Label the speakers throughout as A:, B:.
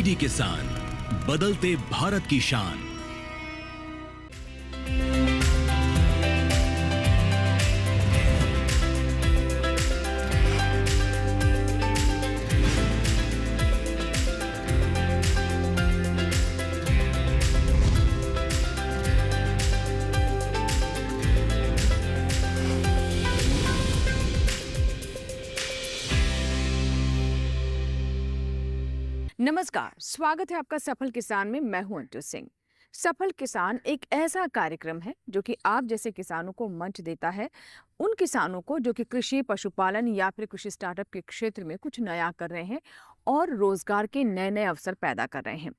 A: DD किसान, बदलते भारत की शान।
B: नमस्कार, स्वागत है आपका सफल किसान में। मैं हूं अंटू सिंह। सफल किसान एक ऐसा कार्यक्रम है जो कि आप जैसे किसानों को मंच देता है, उन किसानों को जो कि कृषि, पशुपालन या फिर कृषि स्टार्टअप के क्षेत्र में कुछ नया कर रहे हैं और रोजगार के नए नए अवसर पैदा कर रहे हैं।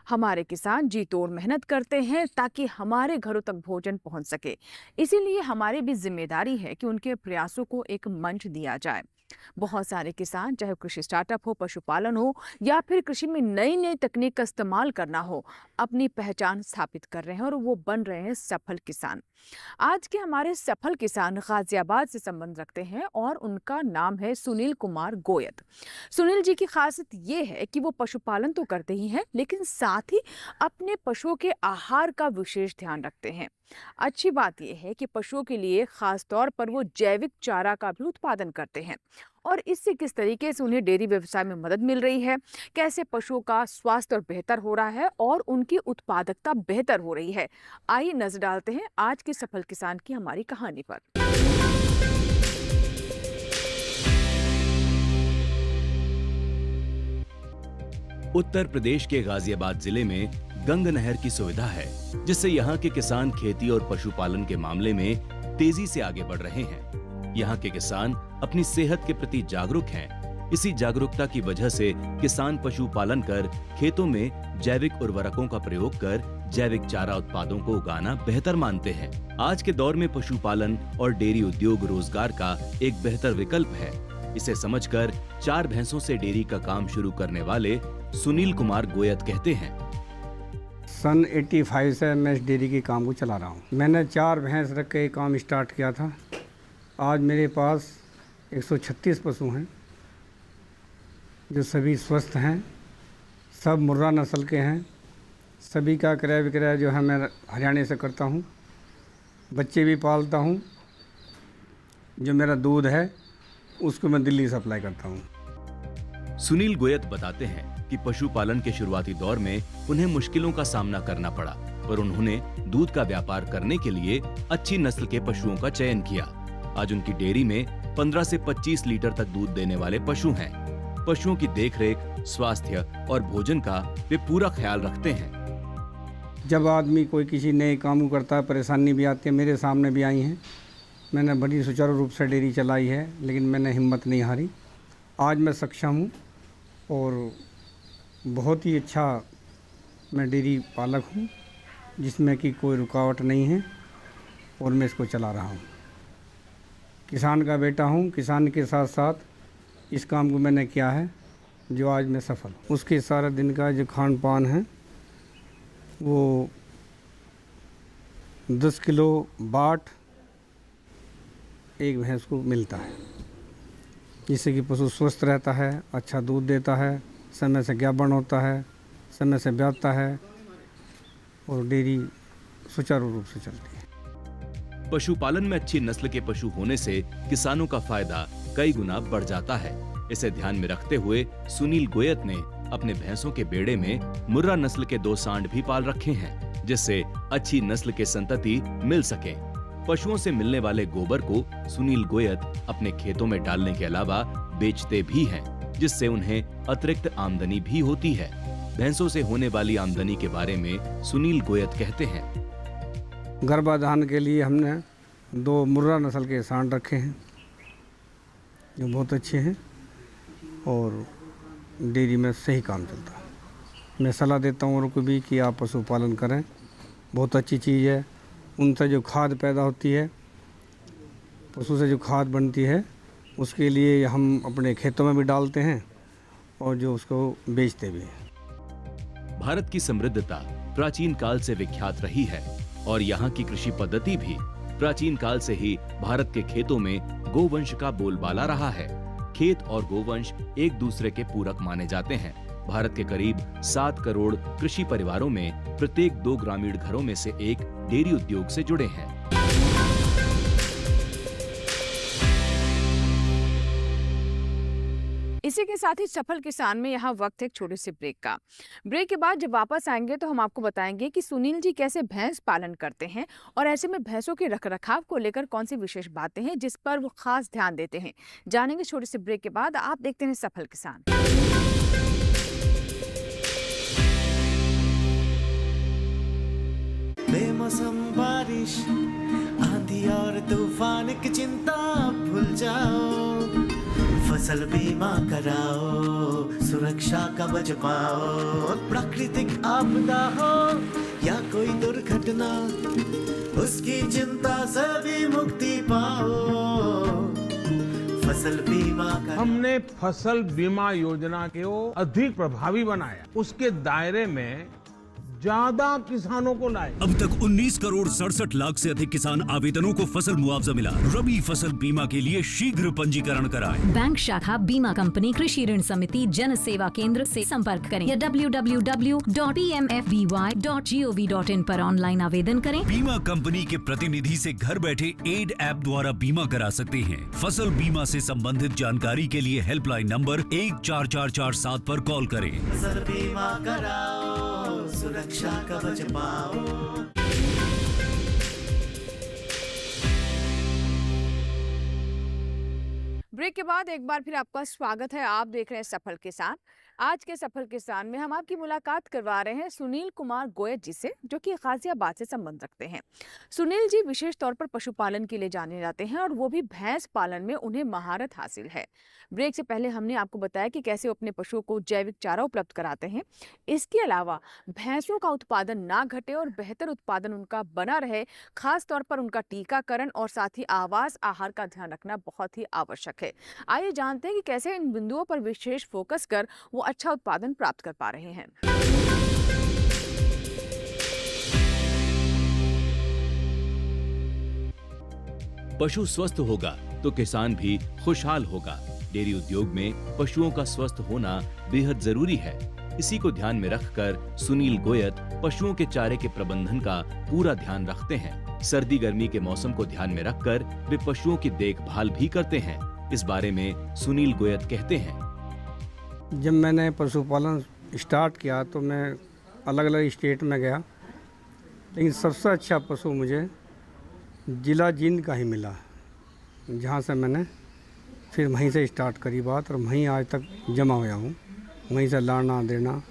B: हमारे किसान जी तोड़ मेहनत करते हैं ताकि हमारे घरों तक भोजन पहुंच सके। इसीलिए हमारी भी जिम्मेदारी है कि उनके प्रयासों को एक मंच दिया जाए। बहुत सारे किसान, चाहे कृषि स्टार्टअप हो, पशुपालन हो या फिर कृषि में नई नई तकनीक का इस्तेमाल करना हो, अपनी पहचान स्थापित कर रहे हैं और वो बन रहे हैं सफल किसान। आज के हमारे सफल किसान गाजियाबाद से संबंध रखते हैं और उनका नाम है सुनील कुमार गोयत। सुनील जी की खासियत ये है कि वो पशुपालन तो करते ही हैं, लेकिन साथ ही अपने पशुओं के आहार का विशेष ध्यान रखते हैं। अच्छी बात यह है कि पशुओं के लिए खास तौर पर वो जैविक चारा का भी उत्पादन करते हैं और इससे किस तरीके से उन्हें डेयरी व्यवसाय में मदद मिल रही है, कैसे पशुओं का स्वास्थ्य और बेहतर हो रहा है और उनकी उत्पादकता बेहतर हो रही है। आइए नजर डालते हैं आज के सफल किसान की हमारी कहानी पर।
A: उत्तर प्रदेश के गाजियाबाद जिले में गंग नहर की सुविधा है, जिससे यहाँ के किसान खेती और पशुपालन के मामले में तेजी से आगे बढ़ रहे हैं। यहाँ के किसान अपनी सेहत के प्रति जागरूक हैं। इसी जागरूकता की वजह से किसान पशुपालन कर खेतों में जैविक उर्वरकों का प्रयोग कर जैविक चारा उत्पादों को उगाना बेहतर मानते हैं। आज के दौर में पशुपालन और डेयरी उद्योग रोजगार का एक बेहतर विकल्प है। इसे समझकर 4 भैंसों से डेयरी का काम शुरू करने वाले सुनील कुमार गोयत कहते हैं,
C: सन 85 से मैं इस डेयरी के काम को चला रहा हूँ। मैंने 4 भैंस रख के काम स्टार्ट किया था। आज मेरे पास 136 पशु हैं जो सभी स्वस्थ हैं, सब मुर्रा नस्ल के हैं। सभी का क्रय विक्रय जो है मैं हरियाणा से करता हूँ। बच्चे भी पालता हूँ। जो मेरा दूध है उसको मैं दिल्ली सप्लाई करता हूँ।
A: सुनील गोयत बताते हैं कि पशुपालन के शुरुआती दौर में उन्हें मुश्किलों का सामना करना पड़ा, पर उन्होंने दूध का व्यापार करने के लिए अच्छी नस्ल के पशुओं का चयन किया। आज उनकी डेयरी में 15 से 25 लीटर तक दूध देने वाले पशु हैं। पशुओं की देखरेख, स्वास्थ्य और भोजन का वे पूरा ख्याल रखते हैं।
C: जब आदमी कोई किसी नए काम को करता है, परेशानी भी आती है, मेरे सामने भी आई हैं। मैंने बड़ी सुचारू रूप से डेयरी चलाई है, लेकिन मैंने हिम्मत नहीं हारी। आज मैं सक्षम हूँ और बहुत ही अच्छा मैं डेयरी पालक हूँ, जिसमें कि कोई रुकावट नहीं है और मैं इसको चला रहा हूँ। किसान का बेटा हूँ। किसान के साथ साथ इस काम को मैंने किया है जो आज मैं सफल हूँ। उसके सारा दिन का जो खान पान है वो 10 किलो बाट एक भैंस को मिलता है, जिससे कि पशु स्वस्थ रहता है, अच्छा दूध देता है, समय से ज्ञापन होता है, समय से ब्याजता है और डेयरी सुचारू रूप से चलती है।
A: पशुपालन में अच्छी नस्ल के पशु होने से किसानों का फायदा कई गुना बढ़ जाता है। इसे ध्यान में रखते हुए सुनील गोयत ने अपने भैंसों के बेड़े में मुर्रा नस्ल के 2 सांड भी पाल रखे हैं, जिससे अच्छी नस्ल के संतति मिल सके। पशुओं से मिलने वाले गोबर को सुनील गोयत अपने खेतों में डालने के अलावा बेचते भी हैं, जिससे उन्हें अतिरिक्त आमदनी भी होती है। भैंसों से होने वाली आमदनी के बारे में सुनील गोयत कहते हैं,
C: गर्भाधान के लिए हमने 2 मुर्रा नस्ल के सांड रखे हैं जो बहुत अच्छे हैं और डेयरी में सही काम चलता है। मैं सलाह देता हूँ औरों को भी कि आप पशुपालन करें, बहुत अच्छी चीज़ है। उनसे जो खाद पैदा होती है, पशु से जो खाद बनती है, उसके लिए हम अपने खेतों में भी डालते हैं और जो उसको बेचते भी हैं।
A: भारत की समृद्धता प्राचीन काल से विख्यात रही है और यहाँ की कृषि पद्धति भी प्राचीन काल से ही भारत के खेतों में गोवंश का बोलबाला रहा है। खेत और गोवंश एक दूसरे के पूरक माने जाते हैं। भारत के करीब 7 करोड़ कृषि परिवारों में प्रत्येक 2 ग्रामीण घरों में से एक डेयरी उद्योग से जुड़े हैं।
B: इसी के साथ ही सफल किसान में यहाँ वक्त है एक छोटे से ब्रेक का। ब्रेक के बाद जब वापस आएंगे तो हम आपको बताएंगे कि सुनील जी कैसे भैंस पालन करते हैं और ऐसे में भैंसों के रखरखाव को लेकर कौन सी विशेष बातें हैं जिस पर वो खास ध्यान देते हैं। जानेंगे छोटे से ब्रेक के बाद। आप देखते हैं सफल किसान।
D: बेमौसम बारिश, आंधी और तूफान की चिंता भूल जाओ, फसल बीमा कराओ, सुरक्षा कवच पाओ। प्राकृतिक आपदा हो या कोई दुर्घटना, उसकी चिंता से भी मुक्ति पाओ। फसल बीमा
E: हमने फसल बीमा योजना को अधिक प्रभावी बनाया, उसके दायरे में ज्यादा किसानों को लाए।
F: अब तक 19 करोड़ 67 लाख से अधिक किसान आवेदनों को फसल मुआवजा मिला। रबी फसल बीमा के लिए शीघ्र पंजीकरण कराएं।
G: बैंक शाखा, बीमा कंपनी, कृषि ऋण समिति, जन सेवा केंद्र से संपर्क करें या www.pmfby.gov.in पर ऑनलाइन आवेदन करें।
F: बीमा कंपनी के प्रतिनिधि से घर बैठे एड ऐप द्वारा बीमा करा सकते हैं। फसल बीमा से संबंधित जानकारी के लिए हेल्पलाइन नंबर 14447 पर कॉल करें।
D: फसल बीमा कराओ, सुरक्षा कवच पाओ।
B: ब्रेक के बाद एक बार फिर आपका स्वागत है। आप देख रहे हैं सफल किसान। आज के सफल किसान में हम आपकी मुलाकात करवा रहे हैं सुनील कुमार गोयत जी से, जो कि गाजियाबाद से संबंध रखते हैं। सुनील जी विशेष तौर पर पशुपालन के लिए जाने जाते हैं और वो भी भैंस पालन में उन्हें महारत हासिल है। ब्रेक से पहले हमने आपको बताया कि कैसे वो अपने पशुओं को जैविक चारा उपलब्ध कराते हैं। इसके अलावा भैंसों का उत्पादन ना घटे और बेहतर उत्पादन उनका बना रहे, खास तौर पर उनका टीकाकरण और साथ ही आवास आहार का ध्यान रखना बहुत ही आवश्यक है। आइए जानते हैं कि कैसे इन बिंदुओं पर विशेष फोकस कर वो अच्छा उत्पादन प्राप्त कर पा रहे हैं।
A: पशु स्वस्थ होगा तो किसान भी खुशहाल होगा। डेयरी उद्योग में पशुओं का स्वस्थ होना बेहद जरूरी है। इसी को ध्यान में रखकर सुनील गोयत पशुओं के चारे के प्रबंधन का पूरा ध्यान रखते हैं। सर्दी गर्मी के मौसम को ध्यान में रखकर वे पशुओं की देखभाल भी करते हैं। इस बारे में सुनील गोयत कहते हैं,
C: जब मैंने पशुपालन स्टार्ट किया तो मैं अलग अलग स्टेट में गया, लेकिन सबसे अच्छा पशु मुझे जिला जींद का ही मिला, जहाँ से मैंने फिर वहीं से स्टार्ट करी बात और वहीं आज तक जमा हुआ हूँ। वहीं से लाना देना,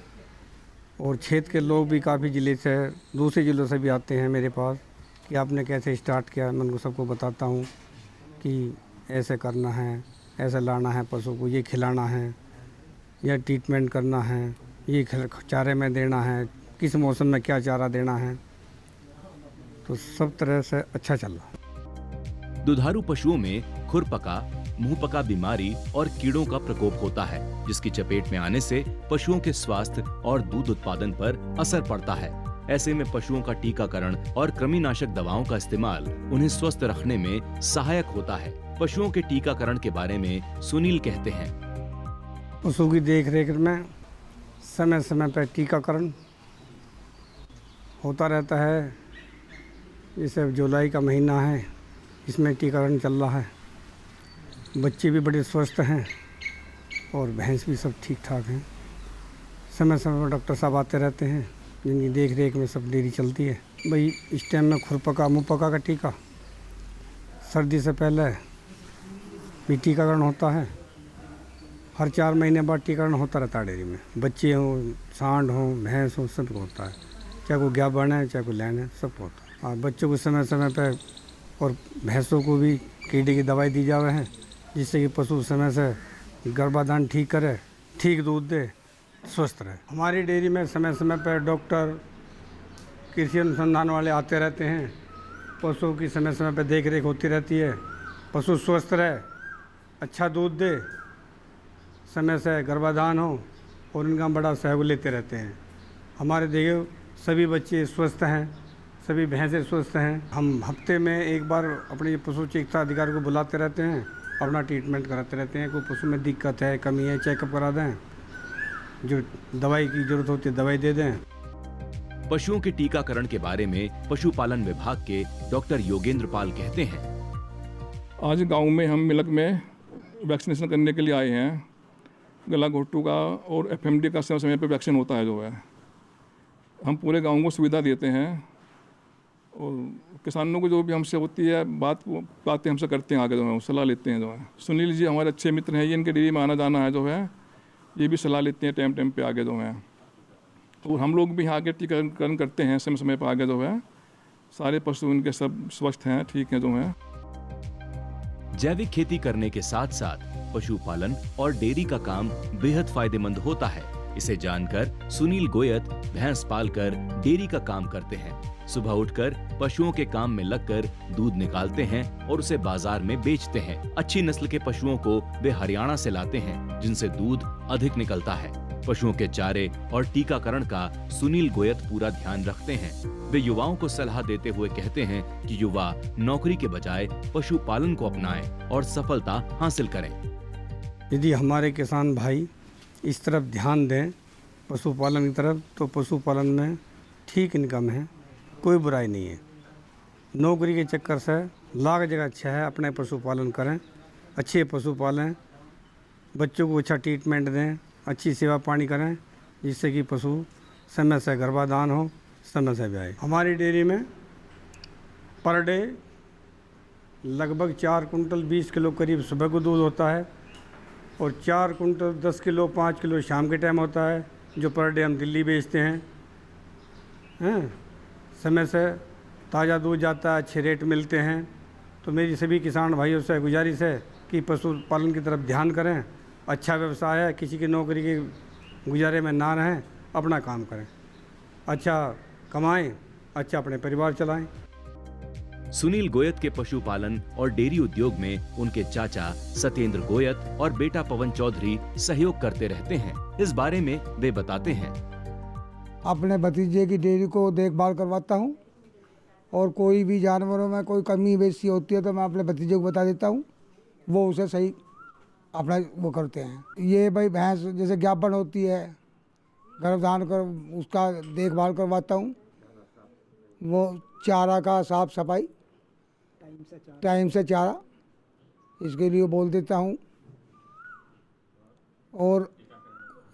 C: और क्षेत्र के लोग भी काफ़ी ज़िले से, दूसरे ज़िलों से भी आते हैं मेरे पास कि आपने कैसे स्टार्ट किया। मैं उनको सबको बताता हूँ कि ऐसे करना है, ऐसे लाना है पशु को, ये खिलाना है, या ट्रीटमेंट करना है, ये चारे में देना है, किस मौसम में क्या चारा देना है। तो सब तरह से अच्छा चल रहा।
A: दुधारू पशुओं में खुरपका, मुंहपका बीमारी और कीड़ों का प्रकोप होता है, जिसकी चपेट में आने से पशुओं के स्वास्थ्य और दूध उत्पादन पर असर पड़ता है। ऐसे में पशुओं का टीकाकरण और कृमिनाशक दवाओं का इस्तेमाल उन्हें स्वस्थ रखने में सहायक होता है। पशुओं के टीकाकरण के बारे में सुनील कहते हैं,
C: पशु की देख रेख में समय समय पर टीकाकरण होता रहता है। जैसे जुलाई का महीना है, इसमें टीकाकरण चल रहा है। बच्चे भी बड़े स्वस्थ हैं और भैंस भी सब ठीक ठाक हैं। समय समय पर डॉक्टर साहब आते रहते हैं, जिनकी देख रेख में सब डेयरी चलती है। भाई इस टाइम में खुरपका मुँहपका का टीका, सर्दी से पहले भी टीकाकरण होता है। हर 4 महीने बाद टीकाकरण होता रहता है डेयरी में। बच्चे हों, सांड हों, भैंस हो, सबको होता है। चाहे कोई गाभिन है, चाहे कोई लैन है, सबको होता है। और बच्चों को समय समय पर और भैंसों को भी कीड़े की दवाई दी जावे हैं, जिससे कि पशु समय से गर्भाधान ठीक करे, ठीक दूध दे, स्वस्थ रहे। हमारी डेयरी में समय समय पर डॉक्टर, कृषि अनुसंधान वाले आते रहते हैं। पशुओं की समय समय पर देख रेख होती रहती है। पशु स्वस्थ रहे, अच्छा दूध दे, समय से गर्भाधान हो, और इनका बड़ा सहयोग लेते रहते हैं। हमारे देखो सभी बच्चे स्वस्थ हैं, सभी भैंसें स्वस्थ हैं। हम हफ्ते में एक बार अपने पशु चिकित्सा अधिकारी को बुलाते रहते हैं, अपना ट्रीटमेंट कराते रहते हैं। कोई पशु में दिक्कत है, कमी है, चेकअप करा दें। जो दवाई की ज़रूरत होती है दवाई दे दें।
A: पशुओं के टीकाकरण के बारे में पशुपालन विभाग के डॉक्टर योगेंद्र पाल कहते हैं।
H: आज गांव में हम मिलक में वैक्सीनेशन करने के लिए आए हैं। गला घोटू का और एफएमडी का समय समय पर वैक्सीन होता है जो है। हम पूरे गांव को सुविधा देते हैं और किसानों को जो भी हमसे होती है बातें हमसे करते हैं, आगे जो है सलाह लेते हैं जो है। सुनील जी हमारे अच्छे मित्र हैं, ये इनके डेयरी में आना जाना है जो है, ये भी सलाह लेते हैं टाइम टाइम पे आगे जो है। और हम लोग भी यहाँ आगे टीकाकरण करते हैं समय समय पर आगे जो है। सारे पशु इनके सब स्वस्थ हैं, ठीक हैं जो है।
A: जैविक खेती करने के साथ साथ पशुपालन और डेयरी का काम बेहद फायदेमंद होता है। इसे जानकर सुनील गोयत भैंस पालकर डेयरी का काम करते हैं। सुबह उठकर पशुओं के काम में लगकर दूध निकालते हैं और उसे बाजार में बेचते हैं। अच्छी नस्ल के पशुओं को वे हरियाणा से लाते हैं, जिनसे दूध अधिक निकलता है। पशुओं के चारे और टीकाकरण का सुनील गोयत पूरा ध्यान रखते हैं। वे युवाओं को सलाह देते हुए कहते हैं कि युवा नौकरी के बजाय पशुपालन को अपनाएं और सफलता हासिल करें।
C: यदि हमारे किसान भाई इस तरफ ध्यान दें पशुपालन की तरफ, तो पशुपालन में ठीक इनकम है, कोई बुराई नहीं है। नौकरी के चक्कर से लाख जगह अच्छा है अपने पशुपालन करें, अच्छे पशु पालें, बच्चों को अच्छा ट्रीटमेंट दें, अच्छी सेवा पानी करें, जिससे कि पशु समय से गर्भाधान हो, समय से ब्याए। हमारी डेयरी में पर डे लगभग 4 कुंटल 20 किलो करीब सुबह को दूध होता है और 4 कुंटल 10 किलो 5 किलो शाम के टाइम होता है, जो पर डे हम दिल्ली बेचते हैं। समय से ताज़ा दूध जाता है, अच्छे रेट मिलते हैं। तो मेरी सभी किसान भाइयों से गुजारिश है कि पशुपालन की तरफ ध्यान करें। अच्छा व्यवसाय है, किसी की नौकरी के गुजारे में ना रहें, अपना काम करें, अच्छा कमाएं, अच्छा अपने परिवार चलाएं।
A: सुनील गोयत के पशुपालन और डेयरी उद्योग में उनके चाचा सत्येंद्र गोयत और बेटा पवन चौधरी सहयोग करते रहते हैं। इस बारे में वे बताते हैं।
I: अपने भतीजे की डेयरी को देखभाल करवाता हूँ और कोई भी जानवरों में कोई कमी बेसी होती है तो मैं अपने भतीजे को बता देता हूँ, वो उसे सही अपना वो करते हैं। ये भाई भैंस जैसे ज्ञापन होती है, गर्भधान कर उसका देखभाल करवाता हूँ। वो चारा का साफ सफाई टाइम से चारा इसके लिए बोल देता हूँ। और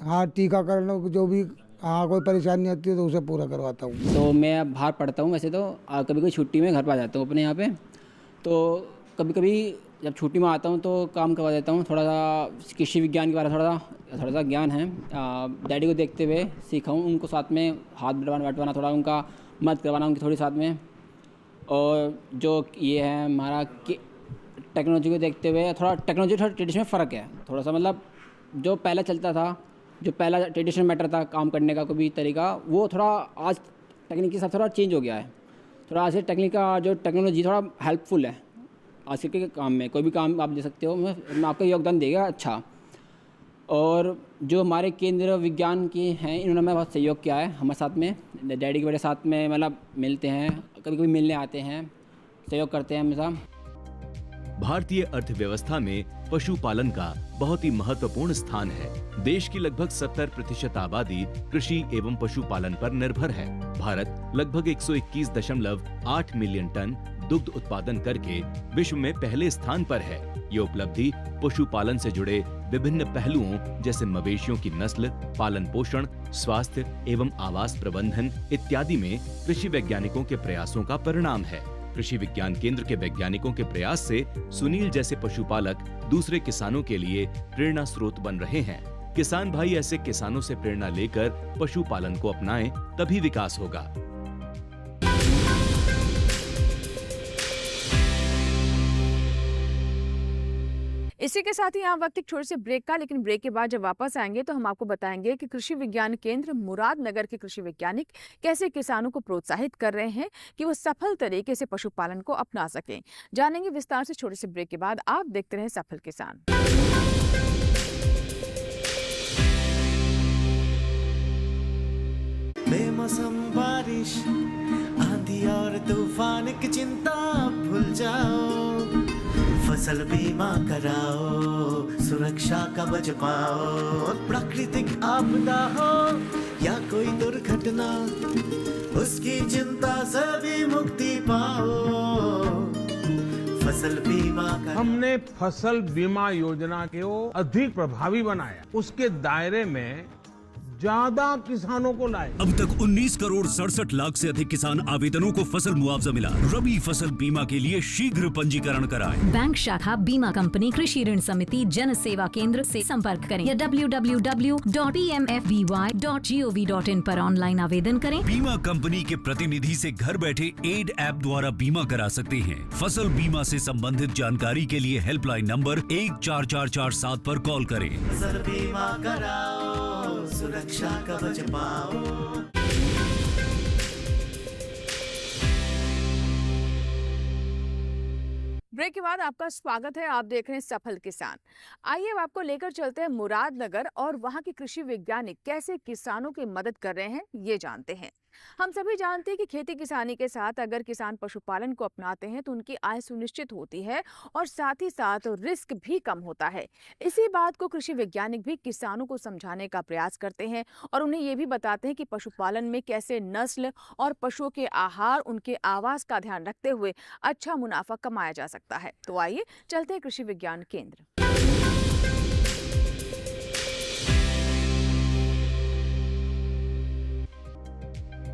I: हाँ, टीकाकरण जो भी हाँ कोई परेशानी आती है तो उसे पूरा करवाता हूँ।
J: तो मैं बाहर पढ़ता हूँ वैसे तो, कभी कभी छुट्टी में घर पर आ जाता हूँ अपने यहाँ पे। तो कभी कभी जब छुट्टी में आता हूँ तो काम करवा देता हूँ। थोड़ा सा कृषि विज्ञान के बारे में थोड़ा सा ज्ञान है, डैडी को देखते हुए सीखा हूँ। उनको साथ में हाथ बटवाना, थोड़ा उनका मदद करवाना उनके थोड़ी साथ में। और जो ये है हमारा टेक्नोलॉजी को देखते हुए थोड़ा ट्रेडिशन में फ़र्क है थोड़ा सा। मतलब जो पहले चलता था, जो पहला ट्रेडिशनल मैटर था काम करने का कोई भी तरीका, वो थोड़ा आज टेक्निक के साथ थोड़ा चेंज हो गया है। थोड़ा आज जो टेक्नोलॉजी थोड़ा हेल्पफुल है आज के काम में। कोई भी काम आप दे सकते हो, मैं आपका योगदान देगा अच्छा। और जो हमारे केंद्र विज्ञान के हैं, इन्होंने हमें बहुत सहयोग किया है हमारे साथ में। डैडी के बड़े साथ में मतलब मिलते हैं, कभी कभी मिलने आते हैं, सहयोग करते हैं हमेशा।
A: भारतीय अर्थव्यवस्था में पशुपालन का बहुत ही महत्वपूर्ण स्थान है। देश की लगभग 70% आबादी कृषि एवं पशुपालन पर निर्भर है। भारत लगभग 121.8 मिलियन टन दुग्ध उत्पादन करके विश्व में पहले स्थान पर है। ये उपलब्धि पशुपालन से जुड़े विभिन्न पहलुओं जैसे मवेशियों की नस्ल, पालन पोषण, स्वास्थ्य एवं आवास प्रबंधन इत्यादि में कृषि वैज्ञानिकों के प्रयासों का परिणाम है। कृषि विज्ञान केंद्र के वैज्ञानिकों के प्रयास से सुनील जैसे पशुपालक दूसरे किसानों के लिए प्रेरणा स्रोत बन रहे हैं। किसान भाई ऐसे किसानों से प्रेरणा लेकर पशुपालन को अपनाएं, तभी विकास होगा।
B: इसी के साथ ही यहाँ वक्त एक छोटे से ब्रेक का, लेकिन ब्रेक के बाद जब वापस आएंगे तो हम आपको बताएंगे कि कृषि विज्ञान केंद्र मुरादनगर के कृषि वैज्ञानिक कैसे किसानों को प्रोत्साहित कर रहे हैं कि वो सफल तरीके से पशुपालन को अपना सकें। जानेंगे विस्तार से छोटे से ब्रेक के बाद। आप देखते रहे सफल किसान।
D: बेमौसम बारिश, आंधी और तूफान की चिंता भूल जाओ, फसल बीमा कराओ, सुरक्षा कवच पाओ। प्राकृतिक आपदा हो या कोई दुर्घटना, उसकी चिंता से भी मुक्ति पाओ। फसल बीमा का
E: हमने फसल बीमा योजना को अधिक प्रभावी बनाया, उसके दायरे में ज्यादा किसानों को लाए।
F: अब तक 19 करोड़ 67 लाख से अधिक किसान आवेदनों को फसल मुआवजा मिला। रबी फसल बीमा के लिए शीघ्र पंजीकरण कराएं।
G: बैंक शाखा, बीमा कंपनी, कृषि ऋण समिति, जन सेवा केंद्र से संपर्क करें या www.pmfby.gov.in पर ऑनलाइन आवेदन करें।
F: बीमा कंपनी के प्रतिनिधि से घर बैठे एड ऐप द्वारा बीमा करा सकते हैं। फसल बीमा से संबंधित जानकारी के लिए हेल्पलाइन नंबर 14447 पर कॉल करें।
D: फसल बीमा कराओ, सुरक्षा कवच पाओ।
B: ब्रेक के बाद आपका स्वागत है। आप देख रहे हैं सफल किसान। आइए अब आपको लेकर चलते हैं मुरादनगर और वहां के कृषि वैज्ञानिक कैसे किसानों की मदद कर रहे हैं ये जानते हैं। हम सभी जानते हैं कि खेती किसानी के साथ अगर किसान पशुपालन को अपनाते हैं तो उनकी आय सुनिश्चित होती है और साथ ही साथ रिस्क भी कम होता है। इसी बात को कृषि वैज्ञानिक भी किसानों को समझाने का प्रयास करते हैं और उन्हें ये भी बताते हैं कि पशुपालन में कैसे नस्ल और पशुओं के आहार, उनके आवास का ध्यान रखते हुए अच्छा मुनाफा कमाया जा सकता है। तो आइए चलते हैं कृषि विज्ञान केंद्र।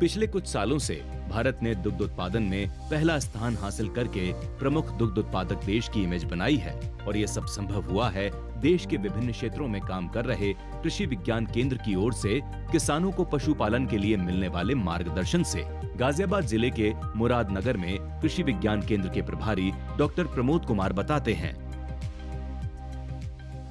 A: पिछले कुछ सालों से भारत ने दुग्ध उत्पादन में पहला स्थान हासिल करके प्रमुख दुग्ध उत्पादक देश की इमेज बनाई है और ये सब संभव हुआ है देश के विभिन्न क्षेत्रों में काम कर रहे कृषि विज्ञान केंद्र की ओर से किसानों को पशुपालन के लिए मिलने वाले मार्गदर्शन से। गाजियाबाद जिले के मुरादनगर में कृषि विज्ञान केंद्र के प्रभारी डॉक्टर प्रमोद कुमार बताते हैं।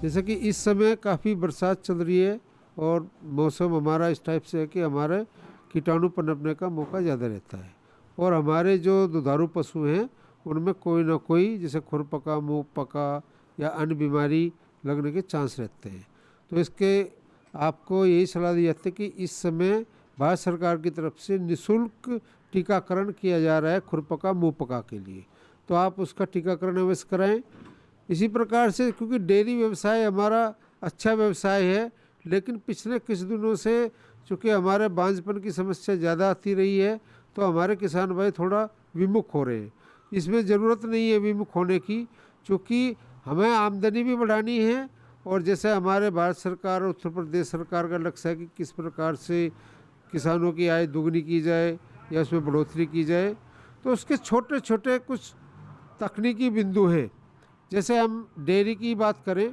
K: जैसे कि इस समय काफ़ी बरसात चल रही है और मौसम हमारा इस टाइप से है कि हमारे कीटाणु पनपने का मौका ज़्यादा रहता है और हमारे जो दुधारू पशु हैं उनमें कोई ना कोई जैसे खुरपका, मुँह पका या अन्य बीमारी लगने के चांस रहते हैं। तो इसके आपको यही सलाह दी जाती है कि इस समय भारत सरकार की तरफ से निःशुल्क टीकाकरण किया जा रहा है खुरपका, मुँह पका के लिए, तो आप उसका टीकाकरण अवश्य कराएं। इसी प्रकार से क्योंकि डेयरी व्यवसाय हमारा अच्छा व्यवसाय है, लेकिन पिछले कुछ दिनों से चूँकि हमारे बांझपन की समस्या ज़्यादा आती रही है तो हमारे किसान भाई थोड़ा विमुख हो रहे हैं। इसमें ज़रूरत नहीं है विमुख होने की, क्योंकि हमें आमदनी भी बढ़ानी है और जैसे हमारे भारत सरकार और उत्तर प्रदेश सरकार का लक्ष्य है कि किस प्रकार से किसानों की आय दोगुनी की जाए या उसमें बढ़ोतरी की जाए, तो उसके छोटे छोटे कुछ तकनीकी बिंदु हैं। जैसे हम डेयरी की बात करें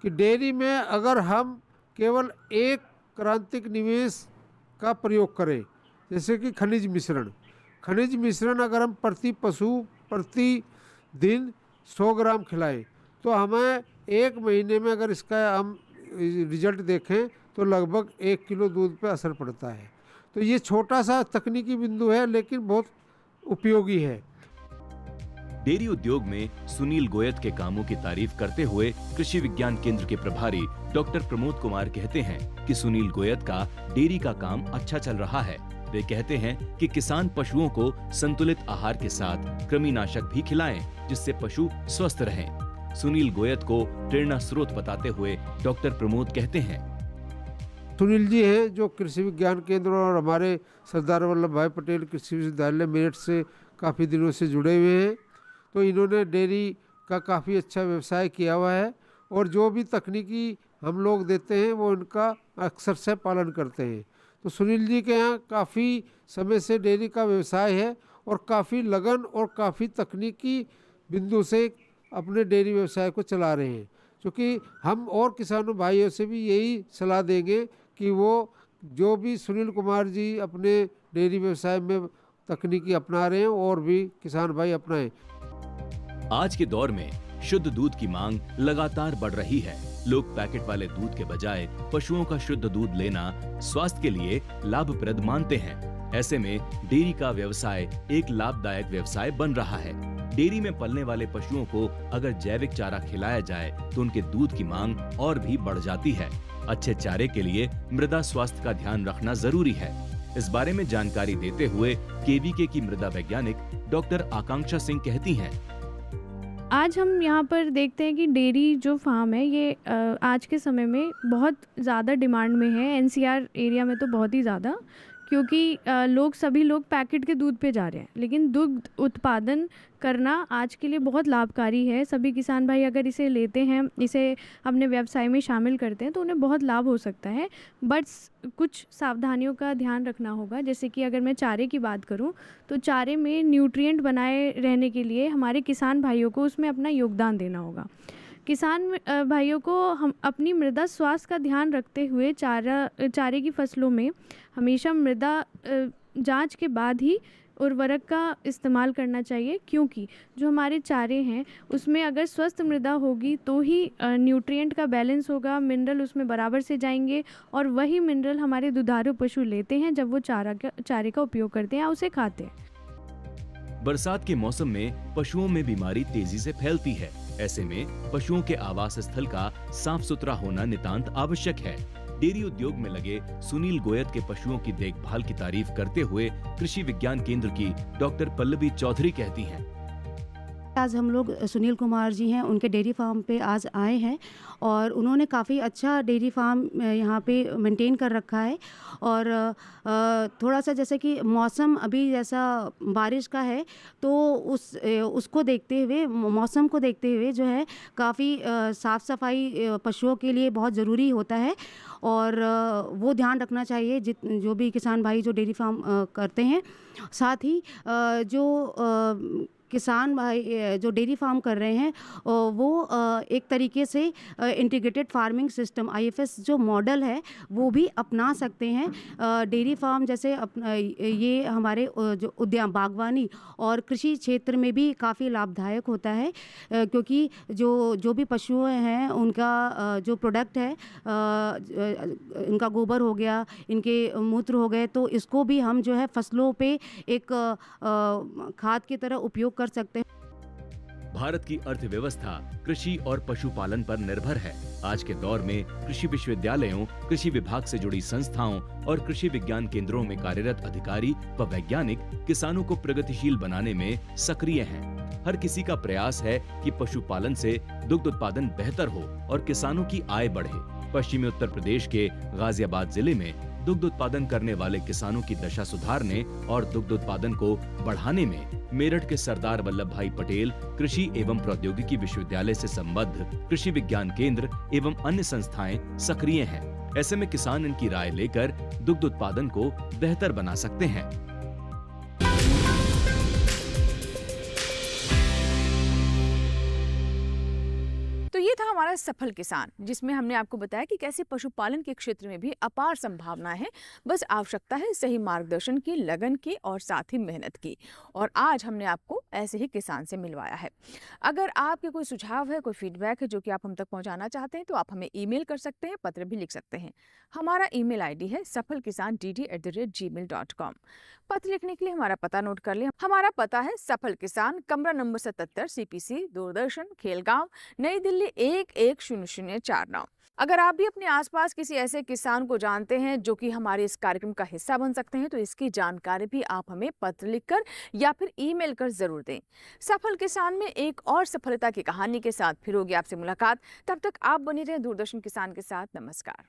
K: कि डेयरी में अगर हम केवल एक क्रांतिक निवेश का प्रयोग करें, जैसे कि खनिज मिश्रण अगर हम प्रति पशु प्रति दिन 100 ग्राम खिलाएं तो हमें एक महीने में अगर इसका हम रिजल्ट देखें तो लगभग 1 किलो दूध पे असर पड़ता है। तो ये छोटा सा तकनीकी बिंदु है लेकिन बहुत उपयोगी है।
A: डेयरी उद्योग में सुनील गोयत के कामों की तारीफ करते हुए कृषि विज्ञान केंद्र के प्रभारी डॉक्टर प्रमोद कुमार कहते हैं कि सुनील गोयत का डेयरी का काम अच्छा चल रहा है। वे कहते हैं कि किसान पशुओं को संतुलित आहार के साथ कृमिनाशक भी खिलाएं जिससे पशु स्वस्थ रहें। सुनील गोयत को प्रेरणा स्रोत बताते हुए डॉक्टर प्रमोद कहते हैं,
K: सुनील जी हैं जो कृषि विज्ञान केंद्र और हमारे सरदार वल्लभ भाई पटेल कृषि विश्वविद्यालय मेरठ से काफ़ी दिनों से जुड़े हुए हैं। तो इन्होंने डेयरी का काफ़ी अच्छा व्यवसाय किया हुआ है और जो भी तकनीकी हम लोग देते हैं वो इनका अक्सर से पालन करते हैं। तो सुनील जी के यहाँ काफ़ी समय से डेयरी का व्यवसाय है और काफ़ी लगन और काफ़ी तकनीकी बिंदु से अपने डेयरी व्यवसाय को चला रहे हैं। क्योंकि हम और किसानों भाइयों से भी यही सलाह देंगे कि वो जो भी सुनील कुमार जी अपने डेयरी व्यवसाय में तकनीकी अपना रहे हैं और भी किसान भाई अपनाएं।
A: आज के दौर में शुद्ध दूध की मांग लगातार बढ़ रही है। लोग पैकेट वाले दूध के बजाय पशुओं का शुद्ध दूध लेना स्वास्थ्य के लिए लाभप्रद मानते हैं। ऐसे में डेयरी का व्यवसाय एक लाभदायक व्यवसाय बन रहा है। डेयरी में पलने वाले पशुओं को अगर जैविक चारा खिलाया जाए तो उनके दूध की मांग और भी बढ़ जाती है। अच्छे चारे के लिए मृदा स्वास्थ्य का ध्यान रखना जरूरी है। इस बारे में जानकारी देते हुए केवीके की मृदा वैज्ञानिक डॉक्टर आकांक्षा सिंह कहती हैं,
L: आज हम यहाँ पर देखते हैं कि डेयरी जो फार्म है ये आज के समय में बहुत ज़्यादा डिमांड में है। एनसीआर एरिया में तो बहुत ही ज़्यादा, क्योंकि सभी लोग पैकेट के दूध पे जा रहे हैं। लेकिन दुग्ध उत्पादन करना आज के लिए बहुत लाभकारी है। सभी किसान भाई अगर इसे लेते हैं, इसे अपने व्यवसाय में शामिल करते हैं तो उन्हें बहुत लाभ हो सकता है। बट कुछ सावधानियों का ध्यान रखना होगा। जैसे कि अगर मैं चारे की बात करूं तो चारे में न्यूट्रिएंट बनाए रहने के लिए हमारे किसान भाइयों को उसमें अपना योगदान देना होगा। किसान भाइयों को हम अपनी मृदा स्वास्थ्य का ध्यान रखते हुए चारे की फसलों में हमेशा मृदा जांच के बाद ही उर्वरक का इस्तेमाल करना चाहिए, क्योंकि जो हमारे चारे हैं उसमें अगर स्वस्थ मृदा होगी तो ही न्यूट्रिएंट का बैलेंस होगा, मिनरल उसमें बराबर से जाएंगे और वही मिनरल हमारे दुधारू पशु लेते हैं जब वो चारे का उपयोग करते हैं या उसे खाते हैं।
A: बरसात के मौसम में पशुओं में बीमारी तेजी से फैलती है। ऐसे में पशुओं के आवास स्थल का साफ सुथरा होना नितांत आवश्यक है। डेयरी उद्योग में लगे सुनील गोयत के पशुओं की देखभाल की तारीफ करते हुए कृषि विज्ञान केंद्र की डॉक्टर पल्लवी चौधरी कहती हैं,
M: आज हम लोग सुनील कुमार जी हैं, उनके डेयरी फार्म पे आज आए हैं और उन्होंने काफ़ी अच्छा डेयरी फार्म यहाँ पे मेंटेन कर रखा है। और थोड़ा सा जैसे कि मौसम अभी जैसा बारिश का है तो उसको देखते हुए, मौसम को देखते हुए जो है काफ़ी साफ़ सफाई पशुओं के लिए बहुत ज़रूरी होता है और वो ध्यान रखना चाहिए जो भी किसान भाई जो डेयरी फार्म करते हैं। साथ ही जो किसान भाई जो डेयरी फार्म कर रहे हैं वो एक तरीके से इंटीग्रेटेड फार्मिंग सिस्टम IFS जो मॉडल है वो भी अपना सकते हैं। डेयरी फार्म जैसे ये हमारे जो उद्यान बागवानी और कृषि क्षेत्र में भी काफ़ी लाभदायक होता है, क्योंकि जो भी पशु हैं उनका जो प्रोडक्ट है, इनका गोबर हो गया, इनके मूत्र हो गए, तो इसको भी हम जो है फसलों पे एक खाद की तरह उपयोग कर सकते हैं।
A: भारत की अर्थव्यवस्था कृषि और पशुपालन पर निर्भर है। आज के दौर में कृषि विश्वविद्यालयों, कृषि विभाग से जुड़ी संस्थाओं और कृषि विज्ञान केंद्रों में कार्यरत अधिकारी व वैज्ञानिक किसानों को प्रगतिशील बनाने में सक्रिय हैं। हर किसी का प्रयास है कि पशुपालन से दुग्ध उत्पादन बेहतर हो और किसानों की आय बढ़े। पश्चिमी उत्तर प्रदेश के गाजियाबाद जिले में दुग्ध उत्पादन करने वाले किसानों की दशा सुधारने और दुग्ध उत्पादन को बढ़ाने में मेरठ के सरदार वल्लभ भाई पटेल कृषि एवं प्रौद्योगिकी विश्वविद्यालय से संबद्ध कृषि विज्ञान केंद्र एवं अन्य संस्थाएं सक्रिय हैं। ऐसे में किसान इनकी राय लेकर दुग्ध उत्पादन को बेहतर बना सकते हैं।
B: तो ये था हमारा सफल किसान, जिसमें हमने आपको बताया कि कैसे पशुपालन के क्षेत्र में भी अपार संभावना है। बस आवश्यकता है सही मार्गदर्शन की, लगन की और साथ ही मेहनत की। और आज हमने आपको ऐसे ही किसान से मिलवाया है। अगर आपके कोई सुझाव है, कोई फीडबैक है जो कि आप हम तक पहुंचाना चाहते हैं तो आप हमें ईमेल कर सकते हैं, पत्र भी लिख सकते हैं। हमारा ईमेल ID है safalkisan@gmail.com। पत्र लिखने के लिए हमारा पता नोट कर लें। हमारा पता है सफल किसान, कमरा नंबर 77, CPC, दूरदर्शन, खेलगांव, नई दिल्ली 110049। अगर आप भी अपने आसपास किसी ऐसे किसान को जानते हैं जो कि हमारे इस कार्यक्रम का हिस्सा बन सकते हैं तो इसकी जानकारी भी आप हमें पत्र लिखकर या फिर ईमेल कर जरूर दें। सफल किसान में एक और सफलता की कहानी के साथ फिर होगी आपसे मुलाकात। तब तक आप बने रहें दूरदर्शन किसान के साथ। नमस्कार।